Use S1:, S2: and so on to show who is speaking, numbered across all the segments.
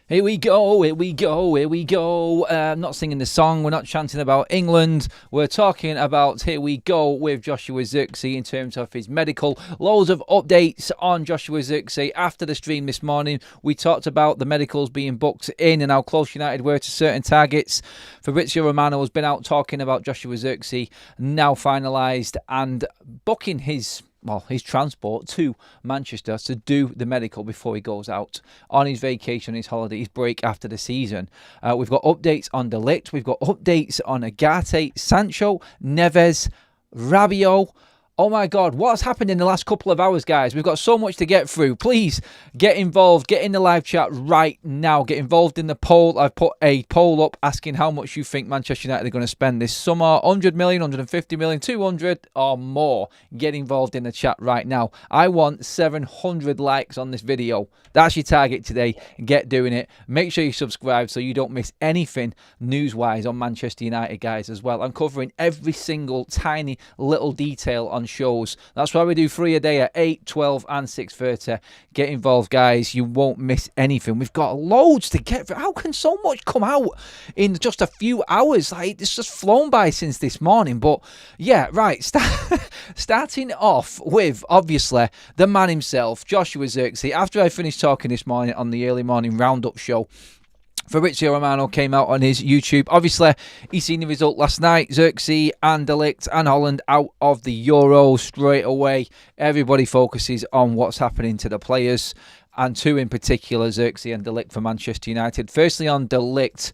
S1: Here we go, here we go, here we go. I'm not singing the song, we're not chanting about England. We're talking about here we go with Joshua Zirkzee in terms of his medical. Loads of updates on Joshua Zirkzee. After the stream this morning, we talked about the medicals being booked in and how close United were to certain targets. Fabrizio Romano has been out talking about Joshua Zirkzee, now finalised and booking his transport to Manchester to do the medical before he goes out on his vacation, his holiday, his break after the season. We've got updates on De Ligt. We've got updates on Ugarte, Sancho, Neves, Rabiot. Oh my God, what's happened in the last couple of hours, guys? We've got so much to get through. Please get involved. Get in the live chat right now. Get involved in the poll. I've put a poll up asking how much you think Manchester United are going to spend this summer. 100 million, 150 million, 200 or more. Get involved in the chat right now. I want 700 likes on this video. That's your target today. Get doing it. Make sure you subscribe so you don't miss anything news-wise on Manchester United, guys, as well. I'm covering every single tiny little detail on shows. That's why we do 3 a day at 8, 12 and 6:30. Get involved, guys. You won't miss anything. We've got loads to get through. How can so much come out in just a few hours? Like, it's just flown by since this morning. But yeah, right. Starting off with, obviously, the man himself, Joshua Zirkzee. After I finished talking this morning on the early morning roundup show, Fabrizio Romano came out on his YouTube. Obviously, he's seen the result last night. Zirkzee and De Ligt and Holland out of the Euro straight away. Everybody focuses on what's happening to the players, and two in particular, Zirkzee and De Ligt for Manchester United. Firstly, on De Ligt,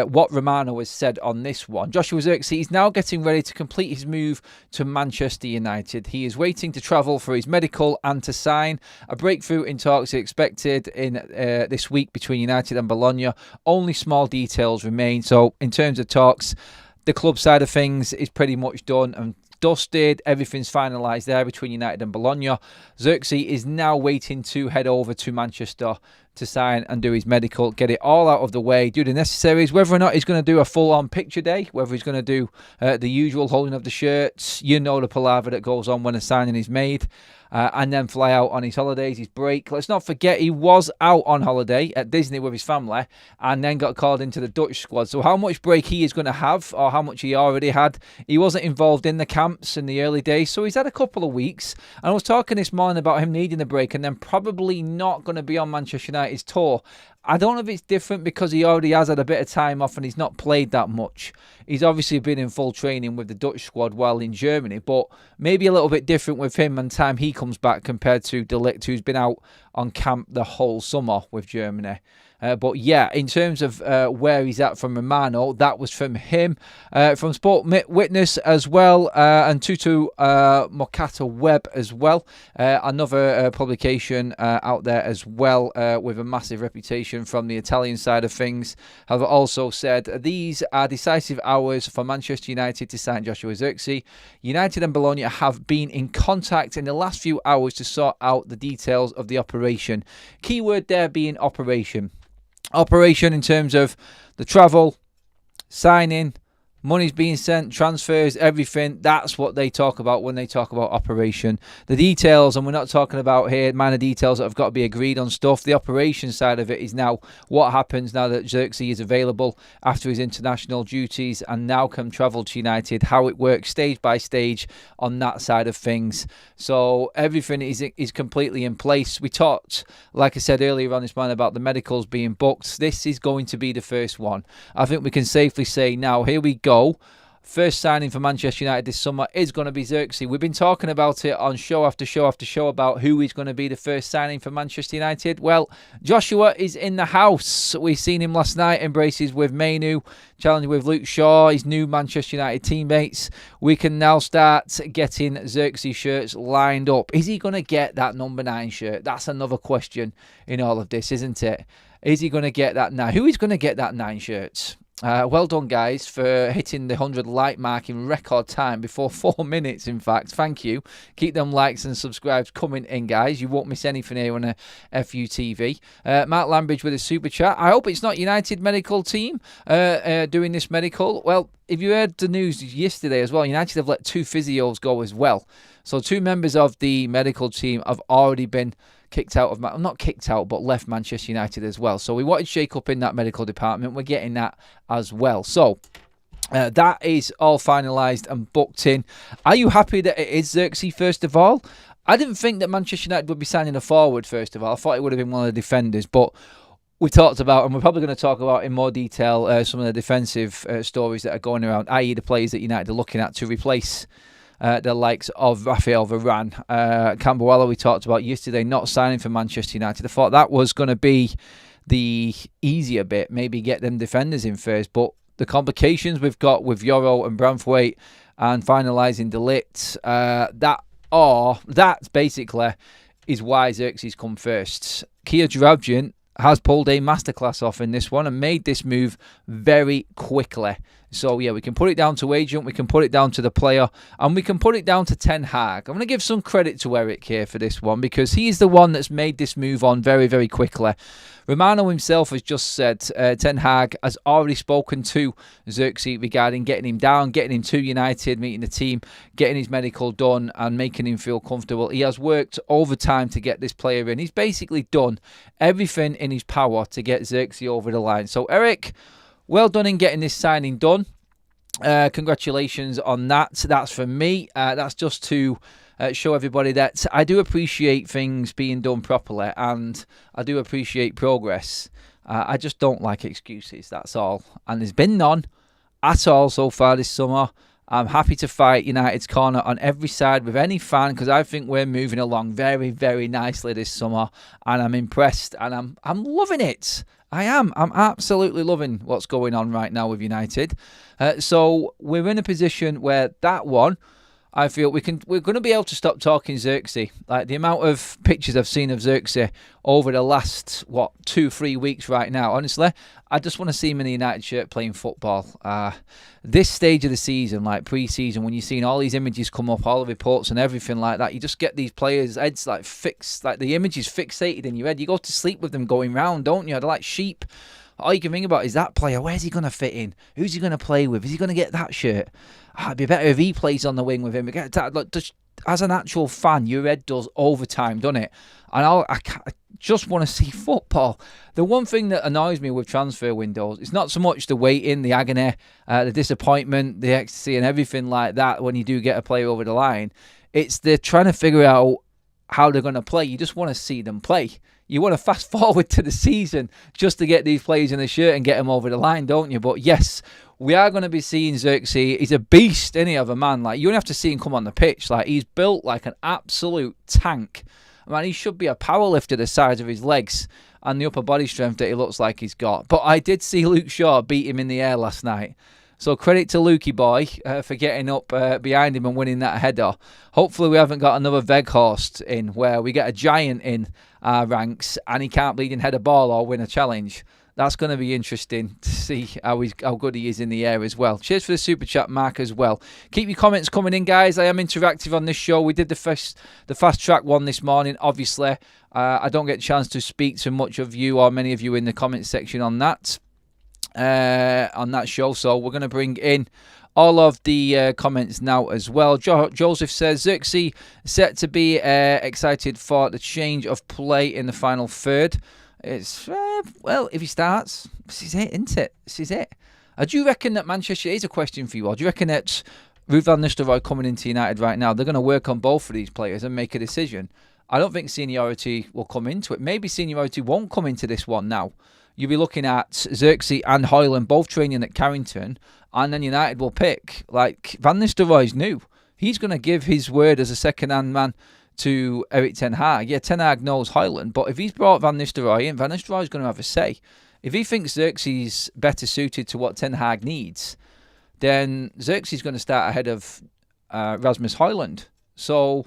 S1: what Romano has said on this one. Joshua Zirkzee is now getting ready to complete his move to Manchester United. He is waiting to travel for his medical and to sign. A breakthrough in talks is expected in this week between United and Bologna. Only small details remain. So, in terms of talks, the club side of things is pretty much done and dusted. Everything's finalised there between United and Bologna. Zirkzee is now waiting to head over to Manchester to sign and do his medical, get it all out of the way, do the necessaries. Whether or not he's going to do a full-on picture day, whether he's going to do the usual holding of the shirts, you know the palaver that goes on when a signing is made, and then fly out on his holidays, his break. Let's not forget he was out on holiday at Disney with his family and then got called into the Dutch squad. So how much break he is going to have, or how much he already had, he wasn't involved in the camps in the early days, so he's had a couple of weeks. And I was talking this morning about him needing a break and then probably not going to be on Manchester United's tour. I don't know if it's different because he already has had a bit of time off and he's not played that much. He's obviously been in full training with the Dutch squad while in Germany, but maybe a little bit different with him and time he comes back compared to De Ligt, who's been out on camp the whole summer with Germany. But yeah, in terms of where he's at from Romano, that was from him. From Sport Witness as well, and Tutu Mokata Web as well. Another publication out there as well with a massive reputation from the Italian side of things, have also said these are decisive hours for Manchester United to sign Joshua Zirkzee. United and Bologna have been in contact in the last few hours to sort out the details of the operation. Keyword there being operation. Operation in terms of the travel, signing, money's being sent, transfers, everything. That's what they talk about when they talk about operation. The details, and we're not talking about here minor details that have got to be agreed on stuff. The operation side of it is now what happens now that Zirkzee is available after his international duties and now can travel to United, how it works stage by stage on that side of things. So everything is completely in place. We talked, like I said earlier on this morning, about the medicals being booked. This is going to be the first one. I think we can safely say now, here we go. First signing for Manchester United this summer is going to be Zirkzee. We've been talking about it on show after show after show about who is going to be the first signing for Manchester United. Well, Joshua is in the house. We've seen him last night, embraces with Mainu, challenging with Luke Shaw, his new Manchester United teammates. We can now start getting Zirkzee shirts lined up. Is he going to get that number 9 shirt? That's another question in all of this, isn't it? Is he going to get that now? Who is going to get that 9 shirts? Well done, guys, for hitting the 100 like mark in record time, before 4 minutes, in fact. Thank you. Keep them likes and subscribes coming in, guys. You won't miss anything here on a FUTV. Mark Lambridge with a super chat. I hope it's not United medical team doing this medical. Well, if you heard the news yesterday as well, United have let 2 physios go as well. So 2 members of the medical team have already been kicked out of, not kicked out, but left Manchester United as well. So we wanted shake up in that medical department. We're getting that as well. So that is all finalised and booked in. Are you happy that it is Zirkzee first of all? I didn't think that Manchester United would be signing a forward first of all. I thought it would have been one of the defenders, but we talked about, and we're probably going to talk about in more detail, some of the defensive stories that are going around, i.e. the players that United are looking at to replace the likes of Raphael Varane. Camberwell, we talked about yesterday, not signing for Manchester United. I thought that was going to be the easier bit, maybe get them defenders in first, but the complications we've got with Yoro and Branthwaite and finalising De Ligt, that basically is why Zirkzee's come first. Kia Joorabchian has pulled a masterclass off in this one and made this move very quickly. So, yeah, we can put it down to agent, we can put it down to the player, and we can put it down to Ten Hag. I'm going to give some credit to Eric here for this one because he's the one that's made this move on very, very quickly. Romano himself has just said Ten Hag has already spoken to Zirkzee regarding getting him down, getting him to United, meeting the team, getting his medical done and making him feel comfortable. He has worked overtime to get this player in. He's basically done everything in his power to get Zirkzee over the line. So, Eric, well done in getting this signing done. Congratulations on that. That's for me. That's just to show everybody that I do appreciate things being done properly and I do appreciate progress. I just don't like excuses, that's all. And there's been none at all so far this summer. I'm happy to fight United's corner on every side with any fan because I think we're moving along very, very nicely this summer and I'm impressed and I'm loving it. I am. I'm absolutely loving what's going on right now with United. So we're in a position where that one, I feel we're going to be able to stop talking Zirkzee. Like the amount of pictures I've seen of Zirkzee over the last 2-3 weeks right now. Honestly, I just want to see him in the United shirt playing football. This stage of the season, like pre-season, when you're seeing all these images come up, all the reports and everything like that, you just get these players' heads like fixed, like the images fixated in your head. You go to sleep with them going round, don't you? They're like sheep. All you can think about is that player. Where's he going to fit in? Who's he going to play with? Is he going to get that shirt? It'd be better if he plays on the wing with him. Just, as an actual fan, your head does overtime, doesn't it? And I just want to see football. The one thing that annoys me with transfer windows, it's not so much the waiting, the agony, the disappointment, the ecstasy and everything like that when you do get a player over the line. It's the trying to figure out how they're going to play. You just want to see them play. You want to fast forward to the season just to get these players in the shirt and get them over the line, don't you? But yes, we are going to be seeing Zirkzee. He's a beast, any other man. Like, you don't have to see him come on the pitch. Like, he's built like an absolute tank. Man, he should be a powerlifter the size of his legs and the upper body strength that he looks like he's got. But I did see Luke Shaw beat him in the air last night. So credit to Lukey boy for getting up behind him and winning that header. Hopefully we haven't got another Weghorst in where we get a giant in our ranks and he can't bleed and head a ball or win a challenge. That's going to be interesting to see how good he is in the air as well. Cheers for the super chat, Mark, as well. Keep your comments coming in, guys. I am interactive on this show. We did the fast track one this morning. Obviously, I don't get a chance to speak to much of you or many of you in the comments section on that show. So we're going to bring in all of the comments now as well. Joseph says, Zirkzee set to be excited for the change of play in the final third. It's, well, if he starts, this is it, isn't it? This is it. Do you reckon that Manchester, here's a question for you all, do you reckon that Ruud van Nistelrooy coming into United right now, they're going to work on both of these players and make a decision? I don't think seniority will come into it. Maybe seniority won't come into this one now. You'll be looking at Zirkzee and Højlund both training at Carrington, and then United will pick. Like, Van Nistelrooy's new. He's going to give his word as a second-hand man to Erik Ten Hag. Yeah, Ten Hag knows Højlund, but if he's brought Van Nistelrooy in, Van Nistelrooy's going to have a say. If he thinks Zirkzee's better suited to what Ten Hag needs, then Zirkzee's going to start ahead of Rasmus Højlund. So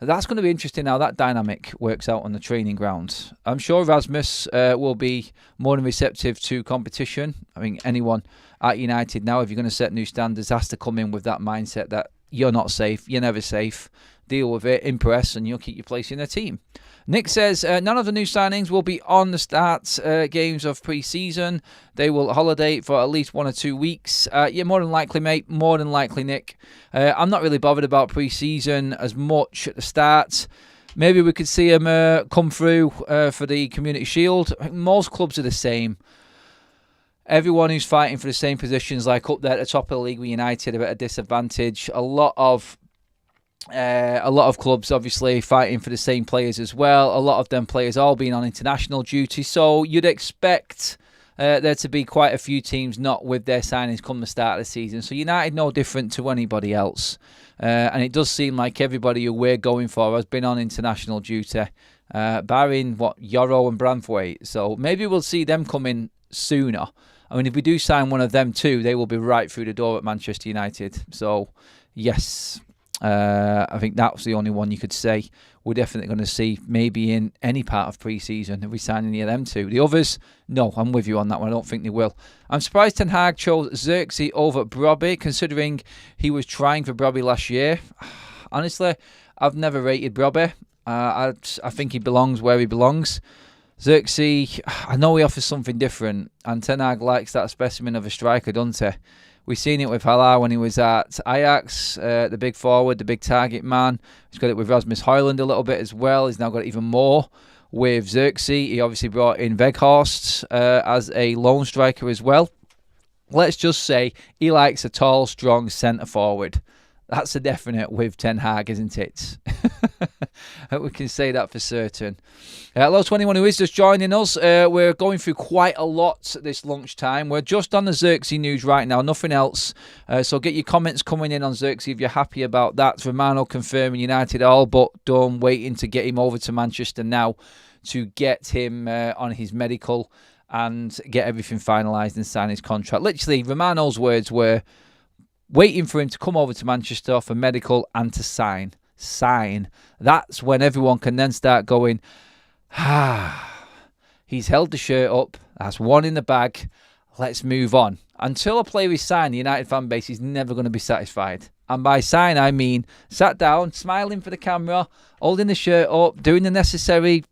S1: that's going to be interesting how that dynamic works out on the training ground. I'm sure Rasmus will be more than receptive to competition. I mean, anyone at United now, if you're going to set new standards, has to come in with that mindset that you're not safe, you're never safe. Deal with it, impress, and you'll keep your place in the team. Nick says, none of the new signings will be on the start games of pre-season. They will holiday for at least 1 or 2 weeks. Yeah, more than likely, mate. More than likely, Nick. I'm not really bothered about pre-season as much at the start. Maybe we could see him come through for the Community Shield. I think most clubs are the same. Everyone who's fighting for the same positions, like up there at the top of the league with United, are at a disadvantage. A lot of clubs obviously fighting for the same players as well. A lot of them players all being on international duty. So you'd expect there to be quite a few teams not with their signings come the start of the season. So United no different to anybody else. And it does seem like everybody who we're going for has been on international duty, barring Euro and Branthwaite. So maybe we'll see them come in sooner. I mean, if we do sign one of them too, they will be right through the door at Manchester United. So, yes, I think that's the only one you could say we're definitely going to see maybe in any part of pre-season if we sign any of them two. The others, no, I'm with you on that one. I don't think they will. I'm surprised Ten Hag chose Zirkzee over Brobby, considering he was trying for Brobby last year. Honestly, I've never rated Brobby. I think he belongs where he belongs. Zirkzee, I know he offers something different, and Ten Hag likes that specimen of a striker, doesn't he? We've seen it with Haller when he was at Ajax, the big forward, the big target man. He's got it with Rasmus Højlund a little bit as well. He's now got it even more with Zirkzee. He obviously brought in Weghorst as a lone striker as well. Let's just say he likes a tall, strong centre forward. That's a definite with Ten Hag, isn't it? We can say that for certain. Hello to anyone who is just joining us. We're going through quite a lot this lunchtime. We're just on the Zirkzee news right now, nothing else. So get your comments coming in on Zirkzee if you're happy about that. Romano confirming United all but done, waiting to get him over to Manchester now to get him on his medical and get everything finalised and sign his contract. Literally, Romano's words were waiting for him to come over to Manchester for medical and to sign. That's when everyone can then start going, he's held the shirt up. That's one in the bag. Let's move on. Until a player is signed, the United fan base is never going to be satisfied. And by sign, I mean sat down, smiling for the camera, holding the shirt up, doing the necessary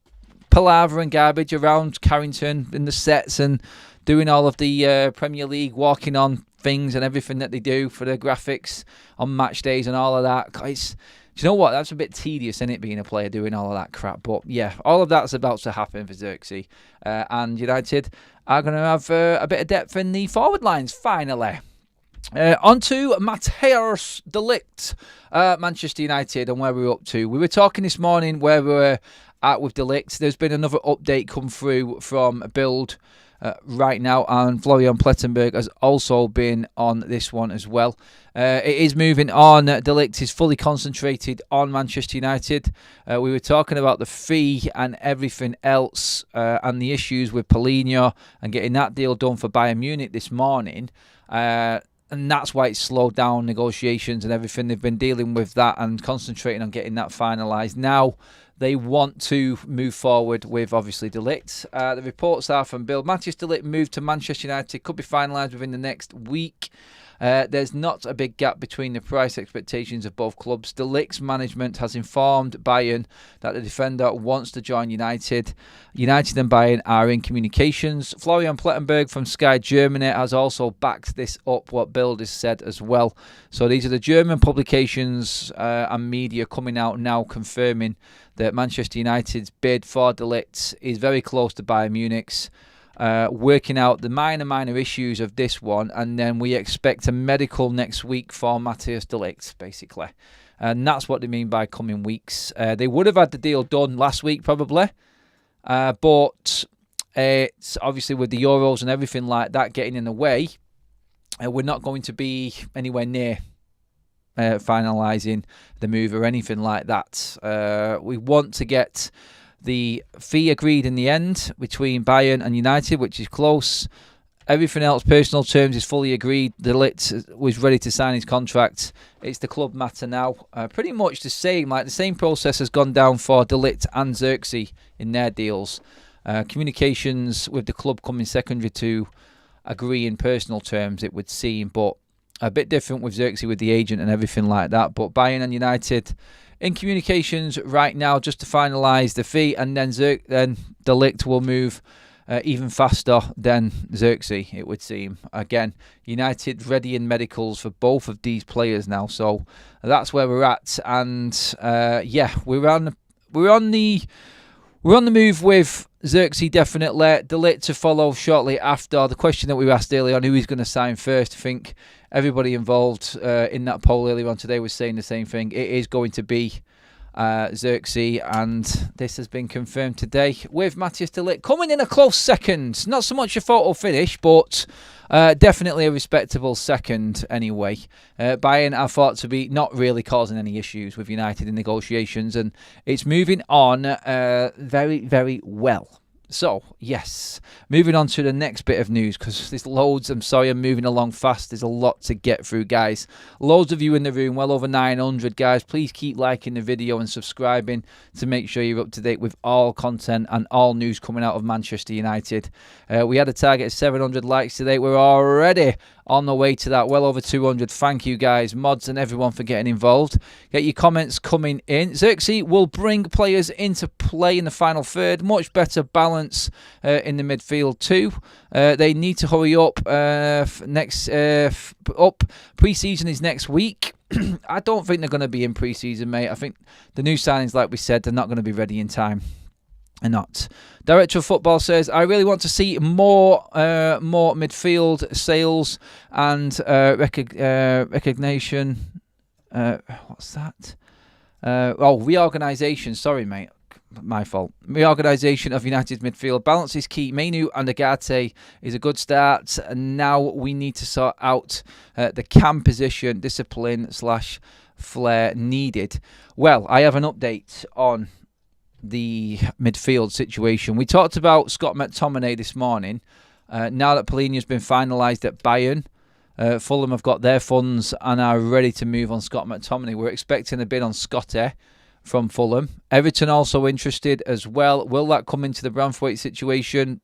S1: palaver and garbage around Carrington in the sets and doing all of the Premier League walking on things and everything that they do for the graphics on match days and all of that. Do you know what? That's a bit tedious, isn't it, being a player doing all of that crap? But yeah, all of that's about to happen for Zirkzee. And United are going to have a bit of depth in the forward lines, finally. On to Matthijs de Ligt, Manchester United, and where we're up to. We were talking this morning where we were at with de Ligt. There's been another update come through from Build right now, and Florian Plettenberg has also been on this one as well. It is moving on. De Ligt is fully concentrated on Manchester United. We were talking about the fee and everything else and the issues with Paulinho and getting that deal done for Bayern Munich this morning. And that's why it's slowed down negotiations and everything. They've been dealing with that and concentrating on getting that finalised. Now they want to move forward with, obviously, de Ligt. The reports are from Bill. Matthijs de Ligt moved to Manchester United. Could be finalised within the next week. There's not a big gap between the price expectations of both clubs. De Ligt's management has informed Bayern that the defender wants to join United. United and Bayern are in communications. Florian Plettenberg from Sky Germany has also backed this up, what Bild has said as well. So these are the German publications and media coming out now confirming that Manchester United's bid for de Ligt is very close to Bayern Munich's. Working out the minor issues of this one, and then we expect a medical next week for Matthijs de Ligt, basically. And that's what they mean by coming weeks. They would have had the deal done last week, probably. But it's obviously with the Euros and everything like that getting in the way, we're not going to be anywhere near finalising the move or anything like that. We want to get the fee agreed in the end between Bayern and United, which is close. Everything else, personal terms, is fully agreed. De Ligt was ready to sign his contract. It's the club matter now. Pretty much the same. Like the same process has gone down for de Ligt and Zirkzee in their deals. Communications with the club coming secondary to agree in personal terms, it would seem, but a bit different with Zirkzee with the agent and everything like that. But Bayern and United in communications right now just to finalise the fee, and then de Ligt will move even faster than Zirkzee, it would seem. Again, United ready in medicals for both of these players now, so that's where we're at. And yeah, we're on we're on the move with Zirkzee, definitely. De Ligt to follow shortly after. The question that we were asked earlier on, who he's going to sign first, I think everybody involved in that poll earlier on today was saying the same thing. It is going to be Zirkzee, and this has been confirmed today with Matthijs de Ligt coming in a close second. Not so much a photo finish, but definitely a respectable second anyway. Bayern are thought to be not really causing any issues with United in negotiations, and it's moving on very, very well. So, yes, moving on to the next bit of news, because there's loads. I'm sorry, I'm moving along fast. There's a lot to get through, guys. Loads of you in the room, well over 900, guys. Please keep liking the video and subscribing to make sure you're up to date with all content and all news coming out of Manchester United. We had a target of 700 likes today. We're already on the way to that, well over 200. Thank you, guys, mods and everyone for getting involved. Get your comments coming in. Zirkzee will bring players into play in the final third. Much better balance in the midfield too. They need to hurry up. Pre-season is next week. I don't think they're going to be in pre-season, mate. I think the new signings, like we said, they're not going to be ready in time. And not. Director of Football says, I really want to see more midfield sales and recognition. What's that? Reorganisation. Sorry, mate. My fault. Reorganisation of United's midfield. Balance is key. Mainu and Ugarte is a good start. And now we need to sort out the cam position, discipline / flair needed. Well, I have an update on the midfield situation. We talked about Scott McTominay this morning. Now that Palhinha's been finalised at Bayern, Fulham have got their funds and are ready to move on Scott McTominay. We're expecting a bid on Scotty from Fulham. Everton also interested as well. Will that come into the Branthwaite situation?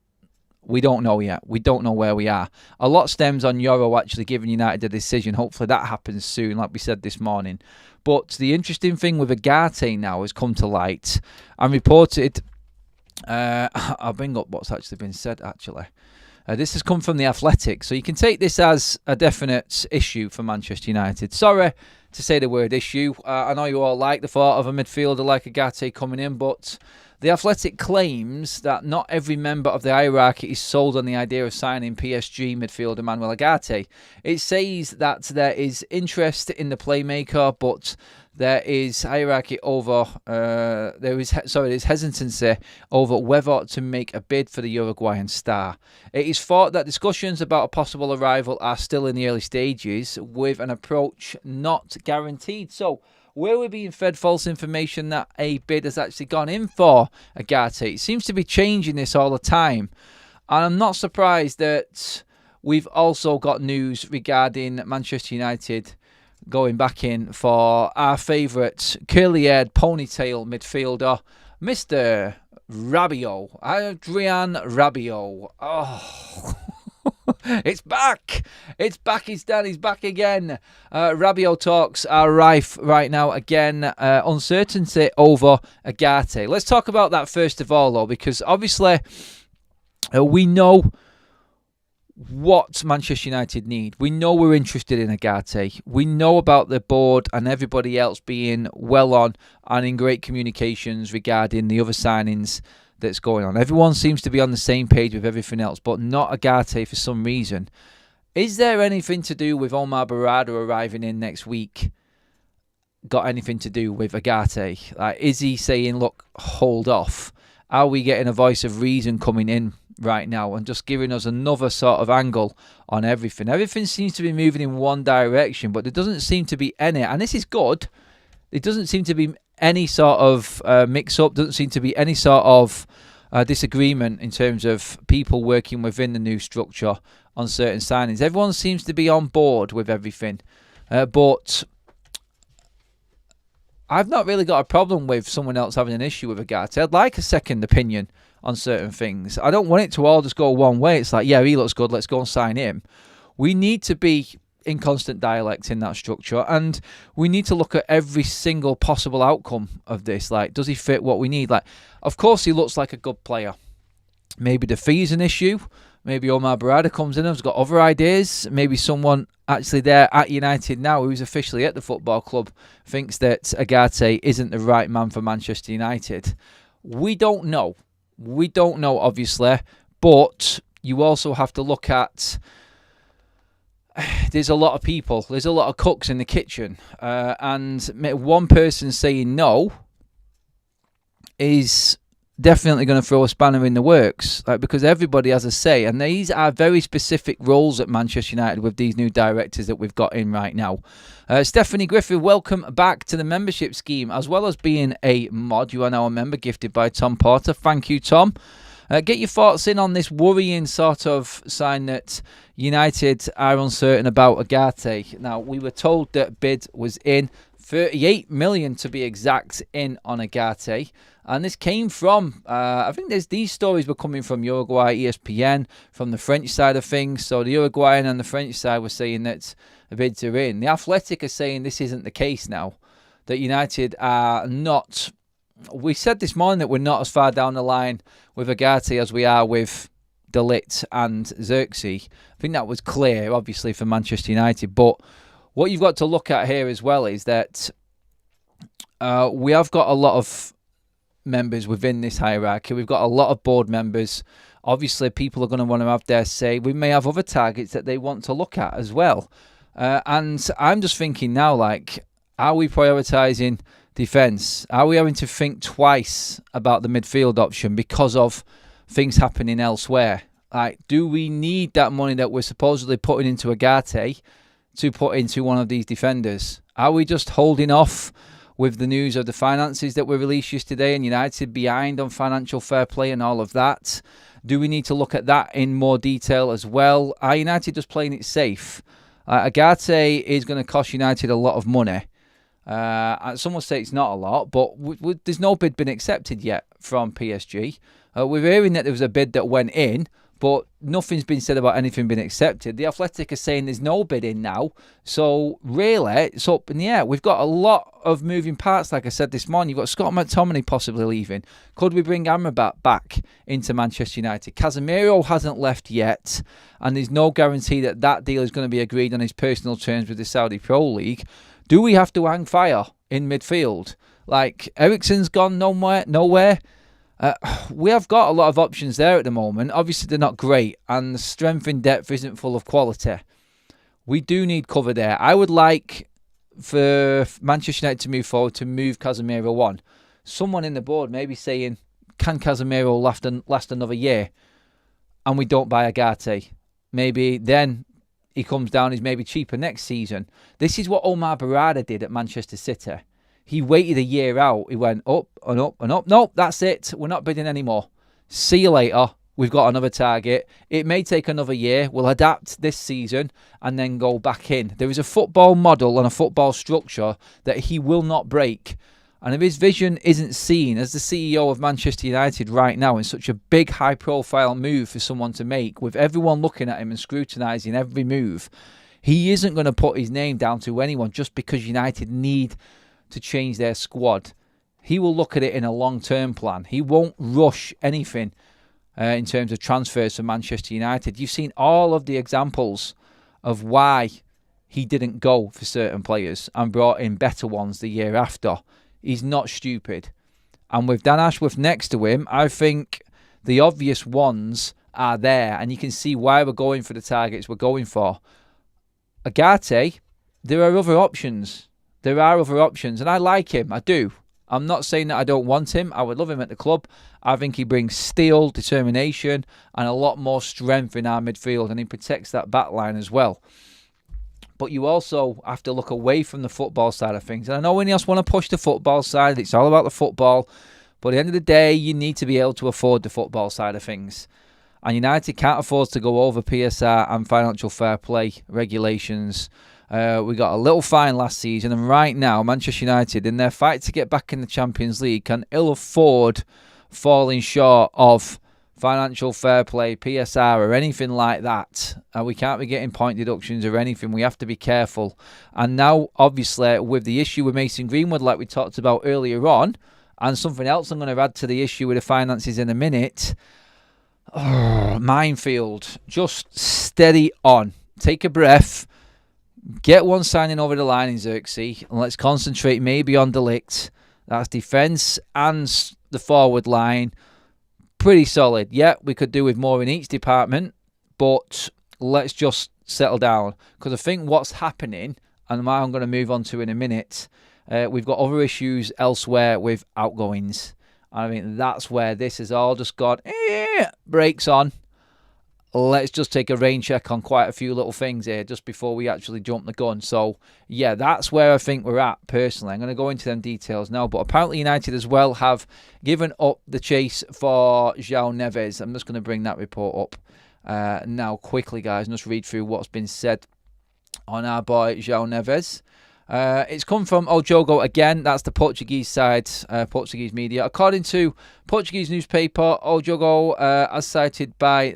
S1: We don't know yet. We don't know where we are. A lot stems on Euro actually giving United a decision. Hopefully that happens soon, like we said this morning. But the interesting thing with Ugarte now has come to light and reported. I'll bring up what's actually been said, actually. This has come from The Athletic, so you can take this as a definite issue for Manchester United. Sorry to say the word issue. I know you all like the thought of a midfielder like Ugarte coming in, but The Athletic claims that not every member of the hierarchy is sold on the idea of signing PSG midfielder Manuel Ugarte. It says that there is interest in the playmaker, but there is hierarchy over. There's hesitancy over whether to make a bid for the Uruguayan star. It is thought that discussions about a possible arrival are still in the early stages, with an approach not guaranteed. So, were we being fed false information that a bid has actually gone in for Ugarte? It seems to be changing this all the time. And I'm not surprised that we've also got news regarding Manchester United going back in for our favourite curly-haired ponytail midfielder, Mr. Rabiot. Adrian Rabiot. Oh... It's back! It's back, he's done, he's back again. Rabiot talks are rife right now again. Uncertainty over Ugarte. Let's talk about that first of all, though, because obviously we know what Manchester United need. We know we're interested in Ugarte. We know about the board and everybody else being well on and in great communications regarding the other signings that's going on. Everyone seems to be on the same page with everything else, but not Ugarte for some reason. Is there anything to do with Omar Barada arriving in next week? Got anything to do with Ugarte? Like, is he saying, look, hold off? Are we getting a voice of reason coming in right now and just giving us another sort of angle on everything? Everything seems to be moving in one direction, but there doesn't seem to be any, and this is good, there doesn't seem to be any sort of mix-up, doesn't seem to be any sort of disagreement in terms of people working within the new structure on certain signings. Everyone seems to be on board with everything. But I've not really got a problem with someone else having an issue with Ugarte. I'd like a second opinion on certain things. I don't want it to all just go one way. It's like, yeah, he looks good, let's go and sign him. We need to be in constant dialect in that structure, and we need to look at every single possible outcome of this. Like, does he fit what we need? Like, of course he looks like a good player. Maybe the fee is an issue. Maybe Omar Barada comes in and has got other ideas. Maybe someone actually there at United now, who's officially at the football club, thinks that Ugarte isn't the right man for Manchester United. We don't know. We don't know, obviously. But you also have to look at... There's a lot of people. There's a lot of cooks in the kitchen. And one person saying no is definitely going to throw a spanner in the works, because everybody has a say, and these are very specific roles at Manchester United with these new directors that we've got in right now. Stephanie Griffith, welcome back to the membership scheme. As well as being a mod, you are now a member, gifted by Tom Porter. Thank you, Tom. Get your thoughts in on this worrying sort of sign that United are uncertain about Ugarte. Now, we were told that bid was in, 38 million to be exact, in on Ugarte. And this came from, I think these stories were coming from Uruguay, ESPN, from the French side of things. So the Uruguayan and the French side were saying that the bids are in. The Athletic are saying this isn't the case now, that United are not... We said this morning that we're not as far down the line with Ugarte as we are with De Ligt and Zirkzee. I think that was clear, obviously, for Manchester United. But what you've got to look at here as well is that we have got a lot of members within this hierarchy. We've got a lot of board members. Obviously, people are going to want to have their say. We may have other targets that they want to look at as well. And I'm just thinking now, are we prioritising defence? Are we having to think twice about the midfield option because of things happening elsewhere? Do we need that money that we're supposedly putting into Ugarte to put into one of these defenders? Are we just holding off with the news of the finances that were released yesterday and United behind on financial fair play and all of that? Do we need to look at that in more detail as well? Are United just playing it safe? Ugarte is going to cost United a lot of money. Some will say it's not a lot, but there's no bid been accepted yet from PSG. We're hearing that there was a bid that went in, but nothing's been said about anything being accepted. The Athletic are saying there's no bid in now. So really, it's up in the air. We've got a lot of moving parts, like I said this morning. You've got Scott McTominay possibly leaving. Could we bring Amrabat back into Manchester United? Casemiro hasn't left yet, and there's no guarantee that that deal is going to be agreed on his personal terms with the Saudi Pro League. Do we have to hang fire in midfield? Eriksen's gone nowhere. We have got a lot of options there at the moment. Obviously, they're not great, and the strength in depth isn't full of quality. We do need cover there. I would like for Manchester United to move forward, to move Casemiro on. Someone in the board maybe saying, can Casemiro last another year? And we don't buy Ugarte. Maybe then he comes down, he's maybe cheaper next season. This is what Omar Barada did at Manchester City. He waited a year out. He went up and up and up. Nope, that's it. We're not bidding anymore. See you later. We've got another target. It may take another year. We'll adapt this season and then go back in. There is a football model and a football structure that he will not break. And if his vision isn't seen as the CEO of Manchester United right now, in such a big, high-profile move for someone to make, with everyone looking at him and scrutinising every move, he isn't going to put his name down to anyone just because United need to change their squad. He will look at it in a long-term plan. He won't rush anything in terms of transfers for Manchester United. You've seen all of the examples of why he didn't go for certain players and brought in better ones the year after. He's not stupid. And with Dan Ashworth next to him, I think the obvious ones are there. And you can see why we're going for the targets we're going for. Ugarte, there are other options. There are other options. And I like him. I do. I'm not saying that I don't want him. I would love him at the club. I think he brings steel, determination, and a lot more strength in our midfield. And he protects that back line as well. But you also have to look away from the football side of things. And I know when you just want to push the football side, it's all about the football. But at the end of the day, you need to be able to afford the football side of things. And United can't afford to go over PSR and financial fair play regulations. We got a little fine last season. And right now, Manchester United, in their fight to get back in the Champions League, can ill afford falling short of financial fair play, PSR, or anything like that. We can't be getting point deductions or anything. We have to be careful. And now, obviously, with the issue with Mason Greenwood, like we talked about earlier on, and something else I'm going to add to the issue with the finances in a minute, Minefield. Just steady on. Take a breath. Get one signing over the line in Zirkzee. And let's concentrate maybe on De Ligt. That's defence and the forward line. Pretty solid. Yeah, we could do with more in each department. But let's just settle down. Because I think what's happening, and I'm going to move on to in a minute, we've got other issues elsewhere with outgoings. I mean, that's where this has all just got brakes on. Let's just take a rain check on quite a few little things here just before we actually jump the gun. So, yeah, that's where I think we're at, personally. I'm going to go into them details now. But apparently United as well have given up the chase for Joao Neves. I'm just going to bring that report up now quickly, guys, and just read through what's been said on our boy Joao Neves. It's come from El Jogo again. That's the Portuguese side, Portuguese media. According to Portuguese newspaper El Jogo, as cited by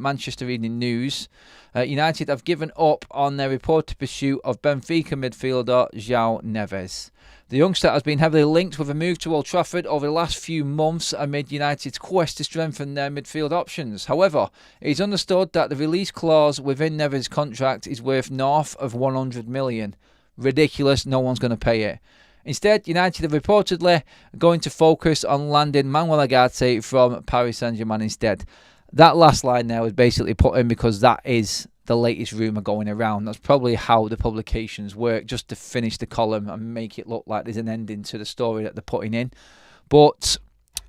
S1: Manchester Evening News, United have given up on their reported pursuit of Benfica midfielder Joao Neves. The youngster has been heavily linked with a move to Old Trafford over the last few months amid United's quest to strengthen their midfield options. However, it is understood that the release clause within Neves' contract is worth north of 100 million. Ridiculous, no one's going to pay it. Instead, United are reportedly going to focus on landing Manuel Ugarte from Paris Saint-Germain instead. That last line there was basically put in because that is the latest rumour going around. That's probably how the publications work, just to finish the column and make it look like there's an ending to the story that they're putting in. But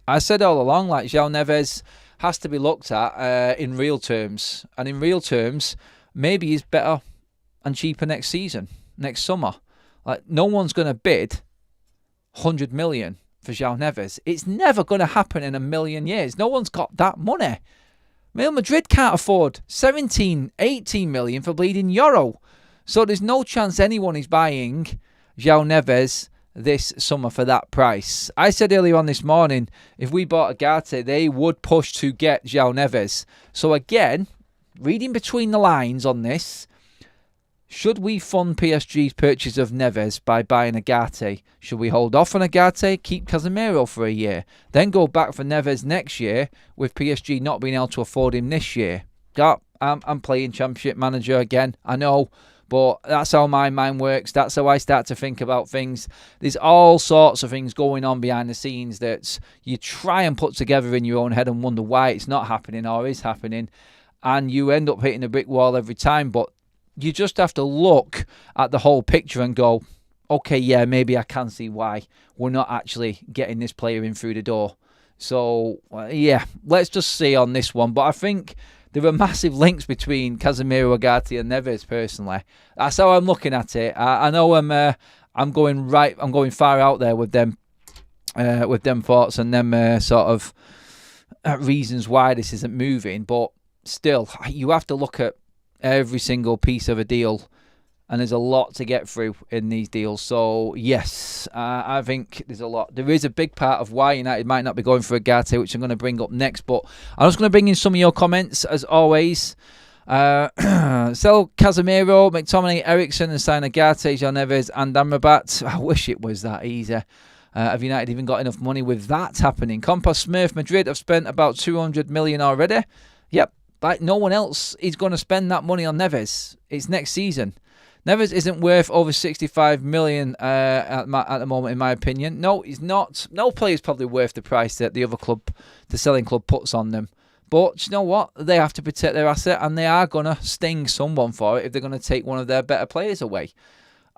S1: I said all along, like, Joao Neves has to be looked at in real terms. And in real terms, maybe he's better and cheaper next season. Next summer. Like, no one's going to bid 100 million for Joao Neves. It's never going to happen in a million years. No one's got that money. Real Madrid can't afford 17, 18 million for bleeding euro. So there's no chance anyone is buying Joao Neves this summer for that price. I said earlier on this morning, if we bought Ugarte, they would push to get Joao Neves. So again, reading between the lines on this, should we fund PSG's purchase of Neves by buying Ugarte? Should we hold off on Ugarte, keep Casemiro for a year, then go back for Neves next year with PSG not being able to afford him this year? Yeah, I'm playing Championship Manager again, I know, but that's how my mind works. That's how I start to think about things. There's all sorts of things going on behind the scenes that you try and put together in your own head and wonder why it's not happening or is happening, and you end up hitting a brick wall every time. But you just have to look at the whole picture and go, okay, yeah, maybe I can see why we're not actually getting this player in through the door. So, yeah, let's just see on this one. But I think there are massive links between Casemiro, Ugarte and Neves, personally. That's how I'm looking at it. I know I'm going far out there with them thoughts and them sort of reasons why this isn't moving. But still, you have to look at every single piece of a deal, and there's a lot to get through in these deals. So yes, I think there's a lot. There is a big part of why United might not be going for Ugarte, which I'm going to bring up next, but I'm just going to bring in some of your comments as always. Sell Casemiro, McTominay, Ericsson and sign Ugarte, Joao Neves and Amrabat. I wish it was that easy. Have United even got enough money with that happening? Compass Smurf, Madrid have spent about 200 million already. Yep. Like, no one else is going to spend that money on Neves. It's next season. Neves isn't worth over 65 million at the moment, in my opinion. No, he's not. No player's probably worth the price that the other club, the selling club, puts on them. But you know what? They have to protect their asset, and they are going to sting someone for it if they're going to take one of their better players away.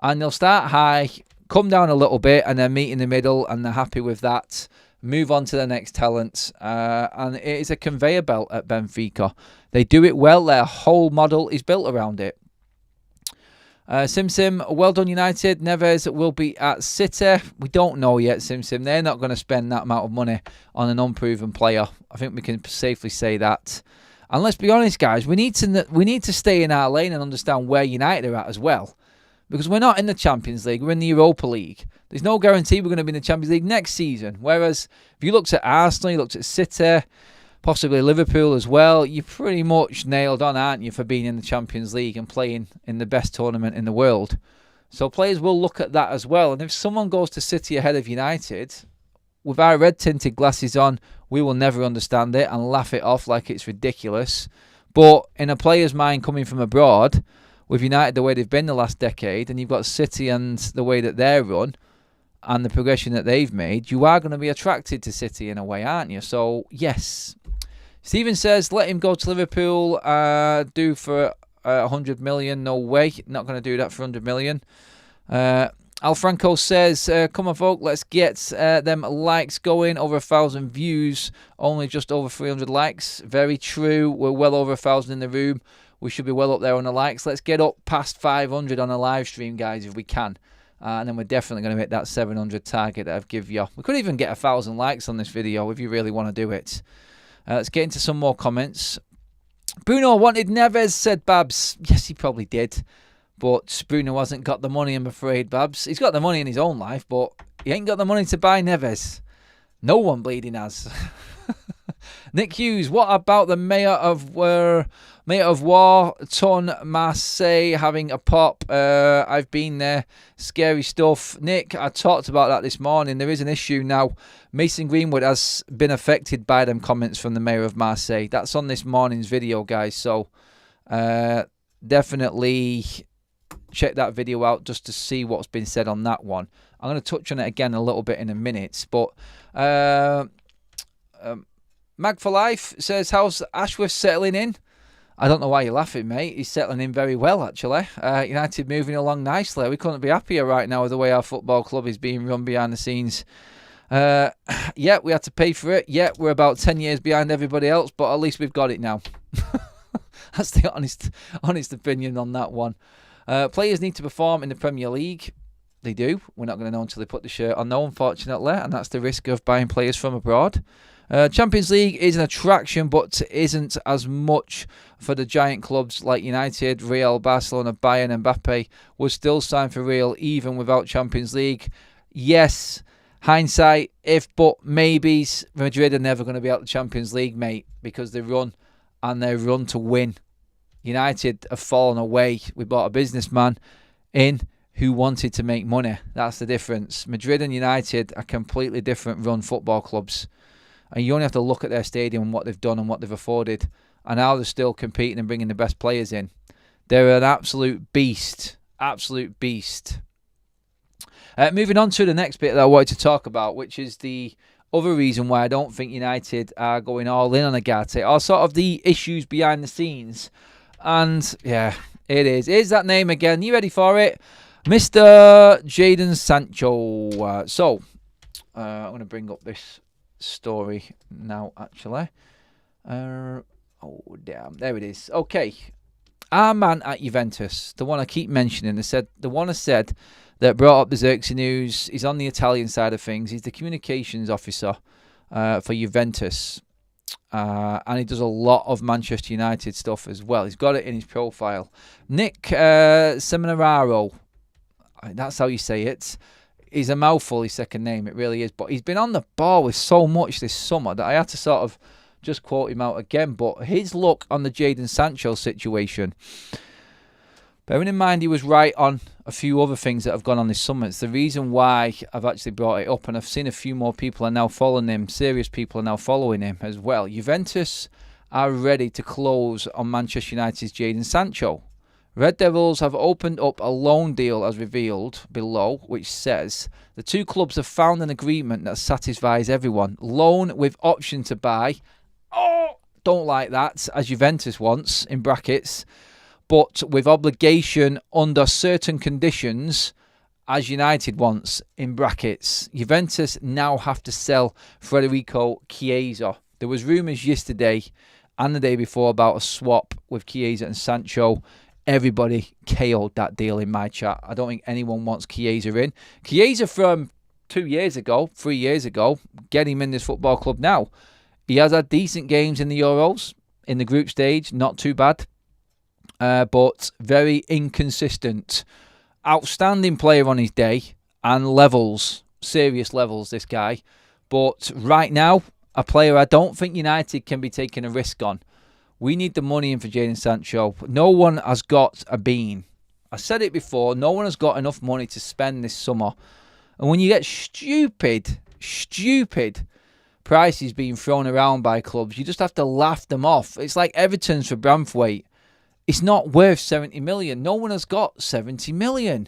S1: And they'll start high, come down a little bit, and then meet in the middle, and they're happy with that. Move on to the next talent, and it is a conveyor belt at Benfica. They do it well. Their whole model is built around it. Sim, well done United. Neves will be at City. We don't know yet, Sim. They're not going to spend that amount of money on an unproven player. I think we can safely say that. And let's be honest, guys, we need to stay in our lane and understand where United are at as well. Because we're not in the Champions League, we're in the Europa League. There's no guarantee we're going to be in the Champions League next season. Whereas, if you looked at Arsenal, you looked at City, possibly Liverpool as well, you're pretty much nailed on, aren't you, for being in the Champions League and playing in the best tournament in the world. So players will look at that as well. And if someone goes to City ahead of United, with our red-tinted glasses on, we will never understand it and laugh it off like it's ridiculous. But in a player's mind coming from abroad, with United the way they've been the last decade, and you've got City and the way that they're run, and the progression that they've made, you are going to be attracted to City in a way, aren't you? So, yes. Stephen says, let him go to Liverpool, do for 100 million. No way. Not going to do that for 100 million. Al Franco says, come on, folk, let's get them likes going. Over 1,000 views, only just over 300 likes. Very true. We're well over 1,000 in the room. We should be well up there on the likes. Let's get up past 500 on a live stream, guys, if we can. And then we're definitely going to hit that 700 target that I've given you. We could even get 1,000 likes on this video if you really want to do it. Let's get into some more comments. Bruno wanted Neves, said Babs. Yes, he probably did. But Bruno hasn't got the money, I'm afraid, Babs. He's got the money in his own life, but he ain't got the money to buy Neves. No one bleeding has. Nick Hughes, what about the Mayor of War, Ton Marseille having a pop? I've been there. Scary stuff. Nick, I talked about that this morning. There is an issue now. Mason Greenwood has been affected by them comments from the Mayor of Marseille. That's on this morning's video, guys. So definitely check that video out just to see what's been said on that one. I'm going to touch on it again a little bit in a minute. But Mag for Life says, how's Ashworth settling in? I don't know why you're laughing, mate. He's settling in very well, actually. United moving along nicely. We couldn't be happier right now with the way our football club is being run behind the scenes. Yeah, we had to pay for it. Yeah, we're about 10 years behind everybody else, but at least we've got it now. That's the honest opinion on that one. Players need to perform in the Premier League. They do. We're not going to know until they put the shirt on, though, unfortunately, and that's the risk of buying players from abroad. Champions League is an attraction, but isn't as much for the giant clubs like United, Real, Barcelona, Bayern, and Mbappe would still sign for Real even without Champions League. Yes, hindsight, if, but maybes. Madrid are never going to be out the Champions League, mate, because they run and they run to win. United have fallen away. We bought a businessman in who wanted to make money. That's the difference. Madrid and United are completely different run football clubs. And you only have to look at their stadium and what they've done and what they've afforded. And how they're still competing and bringing the best players in. They're an absolute beast. Absolute beast. Moving on to the next bit that I wanted to talk about, which is the other reason why I don't think United are going all in on Ugarte, are sort of the issues behind the scenes. And, yeah, it is. Here's that name again. You ready for it? Mr. Jadon Sancho. I'm going to bring up this story now, actually. Oh, damn. There it is. Okay. Our man at Juventus, the one I keep mentioning, the one I said that brought up the Zirkzee news, he's on the Italian side of things. He's the communications officer for Juventus. And he does a lot of Manchester United stuff as well. He's got it in his profile. Nick Seminararo. That's how you say it. He's a mouthful, his second name. It really is. But he's been on the ball with so much this summer that I had to sort of just quote him out again. But his look on the Jadon Sancho situation, bearing in mind he was right on a few other things that have gone on this summer. It's the reason why I've actually brought it up. And I've seen a few more people are now following him. Serious people are now following him as well. Juventus are ready to close on Manchester United's Jadon Sancho. Red Devils have opened up a loan deal as revealed below, which says the two clubs have found an agreement that satisfies everyone. Loan with option to buy. Oh, don't like that, as Juventus wants, in brackets. But with obligation under certain conditions, as United wants, in brackets. Juventus now have to sell Federico Chiesa. There was rumours yesterday and the day before about a swap with Chiesa and Sancho. Everybody KO'd that deal in my chat. I don't think anyone wants Chiesa in. Chiesa from 2 years ago, 3 years ago, get him in this football club now. He has had decent games in the Euros, in the group stage, not too bad. But very inconsistent. Outstanding player on his day and levels, serious levels, this guy. But right now, a player I don't think United can be taking a risk on. We need the money in for Jadon Sancho. No one has got a bean. I said it before, no one has got enough money to spend this summer. And when you get stupid prices being thrown around by clubs, you just have to laugh them off. It's like Everton's for Branthwaite. It's not worth 70 million. No one has got 70 million.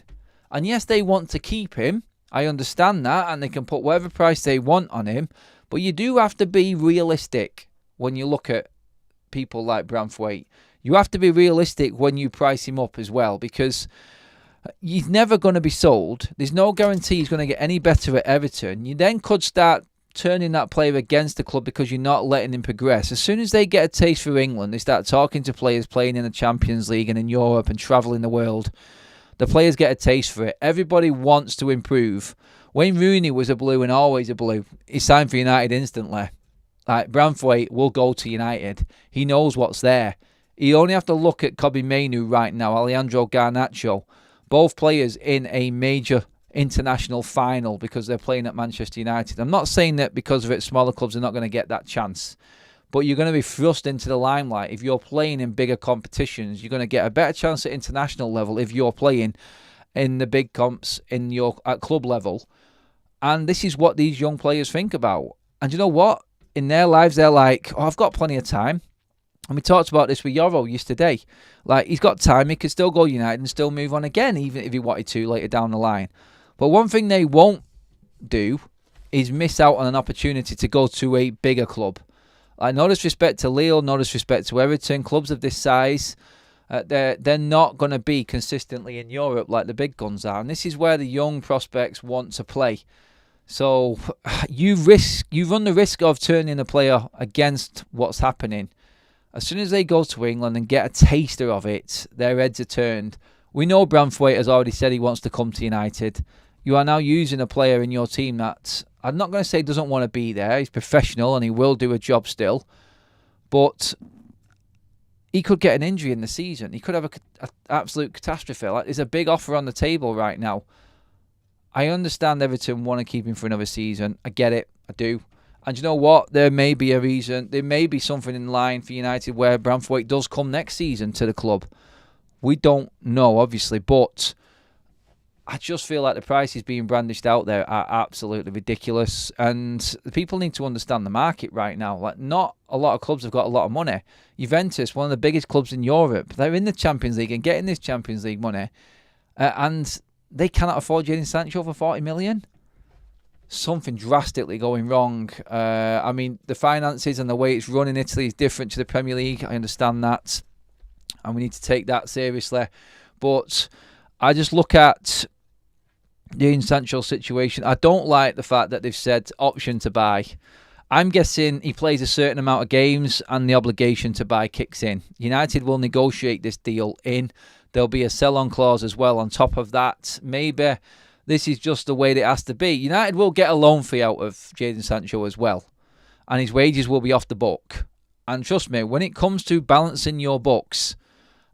S1: And yes, they want to keep him. I understand that, and they can put whatever price they want on him. But you do have to be realistic when you look at people like Branthwaite. You have to be realistic when you price him up as well, because he's never going to be sold. There's no guarantee he's going to get any better at Everton. You then could start turning that player against the club because you're not letting him progress. As soon as they get a taste for England, they start talking to players playing in the Champions League and in Europe and travelling the world. The players get a taste for it. Everybody wants to improve. Wayne Rooney was a Blue and always a Blue. He signed for United instantly. Like, Branthwaite will go to United. He knows what's there. You only have to look at Kobbie Mainoo right now, Alejandro Garnacho. Both players in a major international final because they're playing at Manchester United. I'm not saying that because of it, smaller clubs are not going to get that chance. But you're going to be thrust into the limelight. If you're playing in bigger competitions, you're going to get a better chance at international level if you're playing in the big comps at club level. And this is what these young players think about. And you know what? In their lives, they're like, oh, I've got plenty of time. And we talked about this with Yoro yesterday. Like, he's got time. He could still go United and still move on again, even if he wanted to later down the line. But one thing they won't do is miss out on an opportunity to go to a bigger club. Like, no disrespect to Lille, no disrespect to Everton. Clubs of this size, they're not going to be consistently in Europe like the big guns are. And this is where the young prospects want to play. So you run the risk of turning a player against what's happening. As soon as they go to England and get a taster of it, their heads are turned. We know Branthwaite has already said he wants to come to United. You are now using a player in your team that, I'm not going to say doesn't want to be there. He's professional and he will do a job still. But he could get an injury in the season. He could have an absolute catastrophe. Like, there's a big offer on the table right now. I understand Everton want to keep him for another season. I get it. I do. And you know what? There may be a reason. There may be something in line for United where Branthwaite does come next season to the club. We don't know, obviously. But I just feel like the prices being brandished out there are absolutely ridiculous. And the people need to understand the market right now. Like, not a lot of clubs have got a lot of money. Juventus, one of the biggest clubs in Europe, they're in the Champions League and getting this Champions League money. And they cannot afford Jadon Sancho for 40 million. Something drastically going wrong. I mean, the finances and the way it's run in Italy is different to the Premier League. I understand that. And we need to take that seriously. But I just look at Jadon Sancho's situation. I don't like the fact that they've said option to buy. I'm guessing he plays a certain amount of games and the obligation to buy kicks in. United will negotiate this deal in. There'll be a sell-on clause as well on top of that. Maybe this is just the way that it has to be. United will get a loan fee out of Jadon Sancho as well. And his wages will be off the book. And trust me, when it comes to balancing your books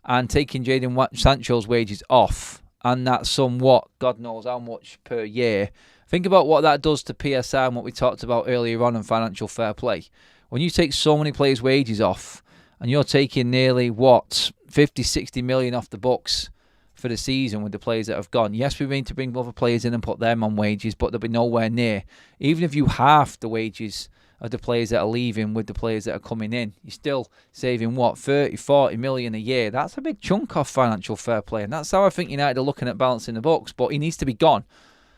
S1: and taking Jadon Sancho's wages off, and that's somewhat, God knows how much per year, think about what that does to PSR and what we talked about earlier on in financial fair play. When you take so many players' wages off, and you're taking nearly, 50, 60 million off the books for the season with the players that have gone. Yes, we need to bring other players in and put them on wages, but they'll be nowhere near. Even if you half the wages of the players that are leaving with the players that are coming in, you're still saving, 30, 40 million a year. That's a big chunk off financial fair play. And that's how I think United are looking at balancing the books. But he needs to be gone.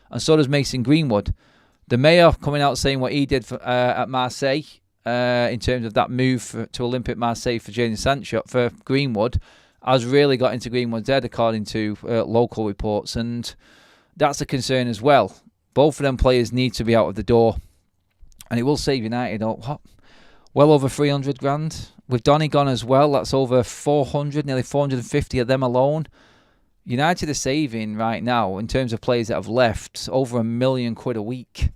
S1: And so does Mason Greenwood. The mayor coming out saying what he did at Marseille, in terms of that move to Olympique Marseille for Jadon Sancho, for Greenwood, has really got into Greenwood's head, according to local reports. And that's a concern as well. Both of them players need to be out of the door. And it will save United well over 300 grand. With Donny gone as well, that's over 400, nearly 450 of them alone. United are saving right now, in terms of players that have left, over £1 million a week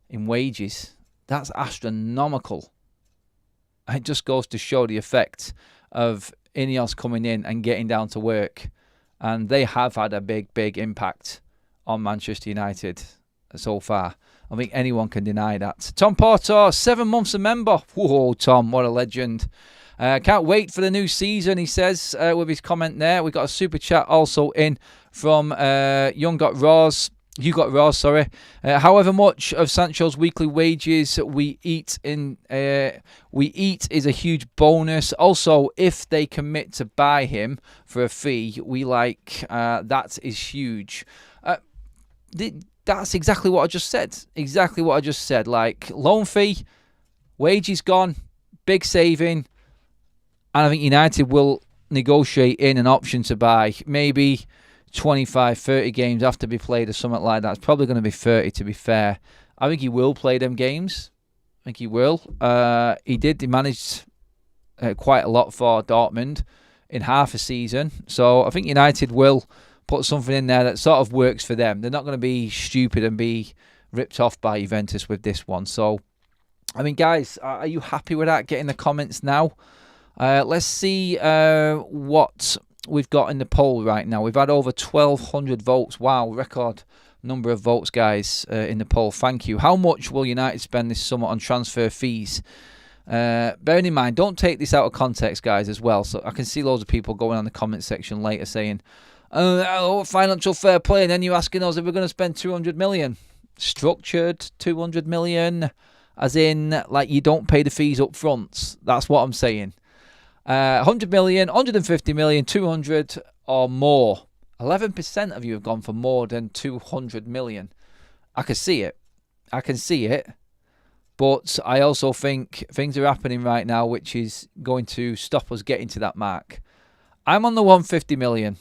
S1: in wages. That's astronomical. It just goes to show the effect of Ineos coming in and getting down to work. And they have had a big, big impact on Manchester United so far. I think anyone can deny that. Tom Porter, 7 months a member. Whoa, Tom, what a legend. Can't wait for the new season, he says, with his comment there. We've got a super chat also in from Young Got Raws. You got Ross, sorry. However much of Sancho's weekly wages we eat is a huge bonus. Also, if they commit to buy him for a fee, we like that is huge. That's exactly what I just said. Exactly what I just said. Like, loan fee, wages gone, big saving, and I think United will negotiate in an option to buy. Maybe 25, 30 games have to be played or something like that. It's probably going to be 30, to be fair. I think he will play them games. I think he will. He managed quite a lot for Dortmund in half a season. So I think United will put something in there that sort of works for them. They're not going to be stupid and be ripped off by Juventus with this one. So, I mean, guys, are you happy with that? Get in the comments now. Let's see what we've got in the poll right now. We've had over 1,200 votes. Wow, record number of votes, guys, in the poll. Thank you. How much will United spend this summer on transfer fees? Bearing in mind, don't take this out of context, guys, as well. So I can see loads of people going on the comment section later saying, financial fair play, and then you're asking us if we're going to spend 200 million. Structured 200 million, as in, like, you don't pay the fees up front. That's what I'm saying. 100 million, 150 million, 200 or more. 11% of you have gone for more than 200 million. I can see it. But I also think things are happening right now which is going to stop us getting to that mark. I'm on the 150 million.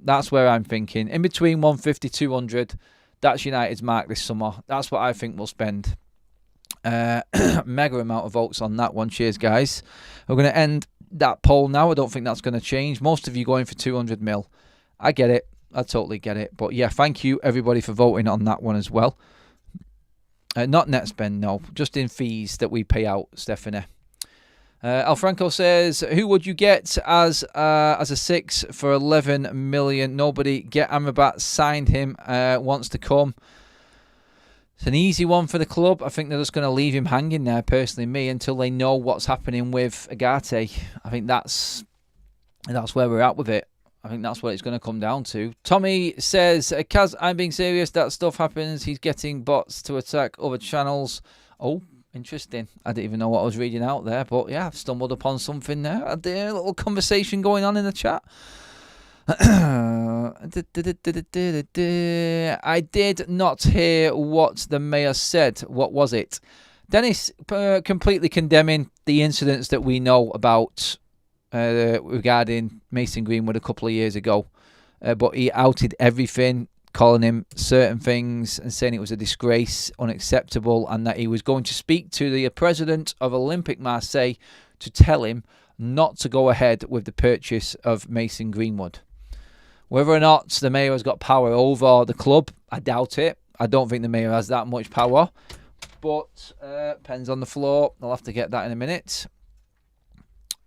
S1: That's where I'm thinking. In between 150, 200, that's United's mark this summer. That's what I think we'll spend. Mega amount of votes on that one. Cheers, guys. We're going to end that poll now. I don't think that's going to change. Most of you going for 200 mil. I get it. I totally get it. But yeah, thank you everybody for voting on that one as well. Not net spend, no. Just in fees that we pay out, Stephanie. Alfranco says, who would you get as a 6 for 11 million? Nobody. Get Amrabat. Signed him. Wants to come. It's an easy one for the club. I think they're just going to leave him hanging there, personally, me, until they know what's happening with Ugarte. I think that's where we're at with it. I think that's what it's going to come down to. Tommy says, Kaz, I'm being serious. That stuff happens. He's getting bots to attack other channels. Oh, interesting. I didn't even know what I was reading out there. But yeah, I've stumbled upon something there. A little conversation going on in the chat. I did not hear what the mayor said. What was it? Dennis completely condemning the incidents that we know about regarding Mason Greenwood a couple of years ago. But he outed everything, calling him certain things and saying it was a disgrace, unacceptable, and that he was going to speak to the president of Olympique Marseille to tell him not to go ahead with the purchase of Mason Greenwood. Whether or not the mayor has got power over the club, I doubt it. I don't think the mayor has that much power. But pens on the floor. I'll have to get that in a minute.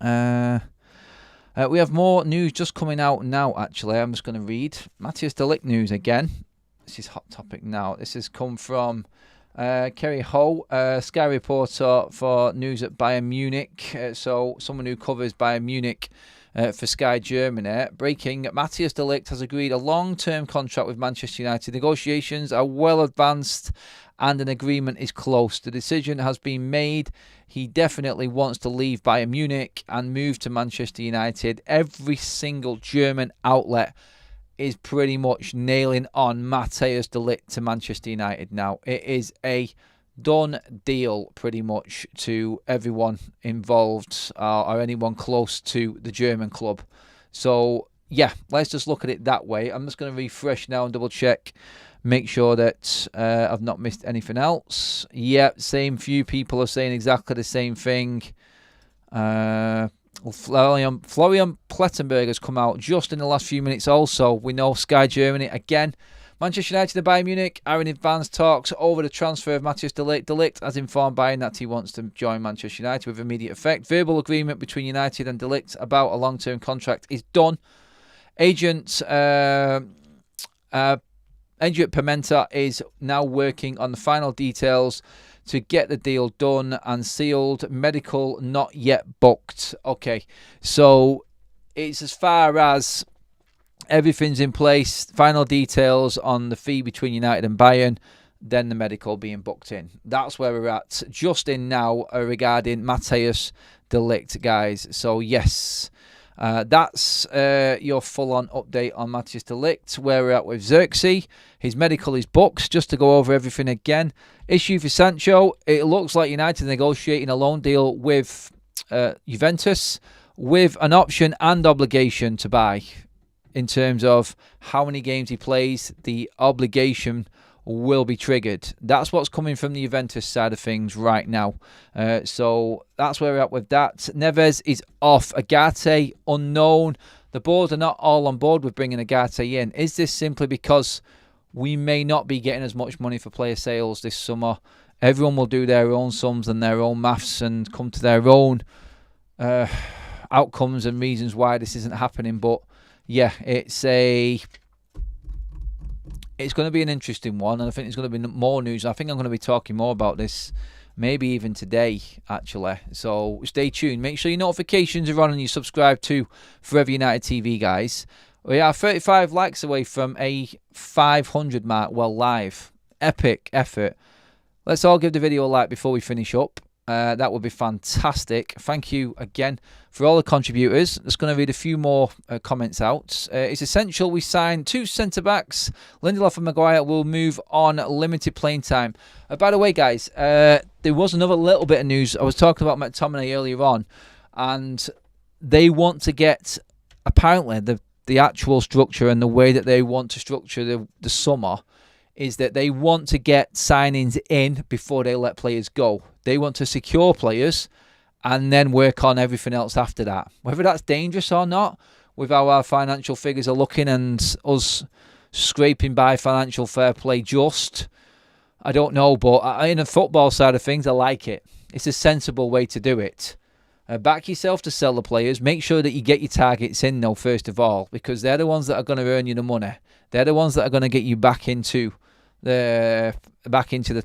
S1: We have more news just coming out now, actually. I'm just going to read. Matthijs de Ligt news again. This is hot topic now. This has come from Kerry Ho, Sky reporter for news at Bayern Munich. So someone who covers Bayern Munich for Sky Germany. Breaking, Matthijs de Ligt has agreed a long-term contract with Manchester United. Negotiations are well advanced and an agreement is close. The decision has been made. He definitely wants to leave Bayern Munich and move to Manchester United. Every single German outlet is pretty much nailing on Matthijs de Ligt to Manchester United now. It is a done deal pretty much to everyone involved or anyone close to the German club. So yeah, let's just look at it that way. I'm just going to refresh now and double check, make sure that I've not missed anything else. Yeah, same few people are saying exactly the same thing. Florian Plettenberg has come out just in the last few minutes also. We know Sky Germany again. Manchester United and Bayern Munich are in advanced talks over the transfer of Matthijs de Ligt. De Ligt has informed Bayern that he wants to join Manchester United with immediate effect. Verbal agreement between United and de Ligt about a long-term contract is done. Agent Pimenta is now working on the final details to get the deal done and sealed. Medical not yet booked. Okay, so it's as far as Everything's in place. Final details on the fee between United and Bayern. Then the medical being booked in. That's where we're at. Just in now regarding Matthijs de Ligt, guys. So, yes, that's your full-on update on Matthijs de Ligt. Where we're at with Zirkzee. His medical is booked. Just to go over everything again. Issue for Sancho. It looks like United negotiating a loan deal with Juventus with an option and obligation to buy. In terms of how many games he plays, the obligation will be triggered. That's what's coming from the Juventus side of things right now. So that's where we're at with that. Neves is off. Ugarte, unknown. The board are not all on board with bringing Ugarte in. Is this simply because we may not be getting as much money for player sales this summer? Everyone will do their own sums and their own maths and come to their own outcomes and reasons why this isn't happening. But yeah, it's going to be an interesting one, and I think there's going to be more news. I think I'm going to be talking more about this, maybe even today, actually. So stay tuned. Make sure your notifications are on and you subscribe to Forever United TV, guys. We are 35 likes away from a 500 mark, well, live. Epic effort. Let's all give the video a like before we finish up. That would be fantastic. Thank you again for all the contributors. Just going to read a few more comments out. It's essential we sign 2 centre-backs. Lindelof and Maguire will move on limited playing time. By the way, guys, there was another little bit of news. I was talking about McTominay earlier on, and they want to get, apparently, the actual structure and the way that they want to structure the summer is that they want to get signings in before they let players go. They want to secure players and then work on everything else after that. Whether that's dangerous or not, with how our financial figures are looking and us scraping by financial fair play I don't know. But in the football side of things, I like it. It's a sensible way to do it. Back yourself to sell the players. Make sure that you get your targets in, though, first of all, because they're the ones that are going to earn you the money. They're the ones that are going to get you back into the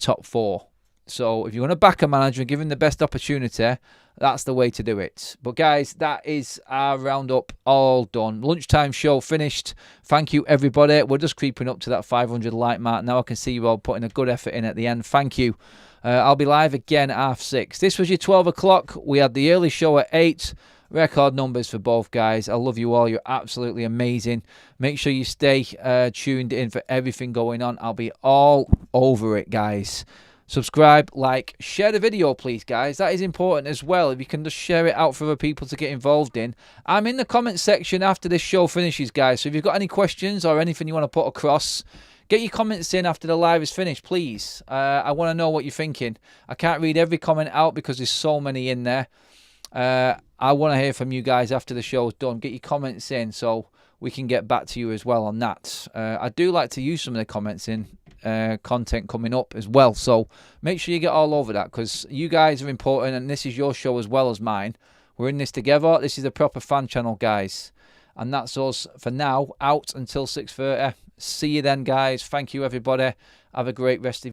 S1: top 4. So if you want to back a manager and give him the best opportunity, that's the way to do it. But guys, that is our roundup all done. Lunchtime show finished. Thank you, everybody. We're just creeping up to that 500 like mark. Now I can see you all putting a good effort in at the end. Thank you. I'll be live again at 6:30. This was your 12 o'clock. We had the early show at 8. Record numbers for both guys. I love you all. You're absolutely amazing. Make sure you stay tuned in for everything going on. I'll be all over it, guys. Subscribe, like, share the video, please, guys. That is important as well. If you can just share it out for other people to get involved in. I'm in the comment section after this show finishes, guys. So if you've got any questions or anything you want to put across, get your comments in after the live is finished, please. I want to know what you're thinking. I can't read every comment out because there's so many in there. I want to hear from you guys after the show's done. Get your comments in so we can get back to you as well on that. I do like to use some of the comments in content coming up as well. So make sure you get all over that because you guys are important and this is your show as well as mine. We're in this together. This is a proper fan channel, guys. And that's us for now. Out until 6:30. See you then, guys. Thank you, everybody. Have a great rest of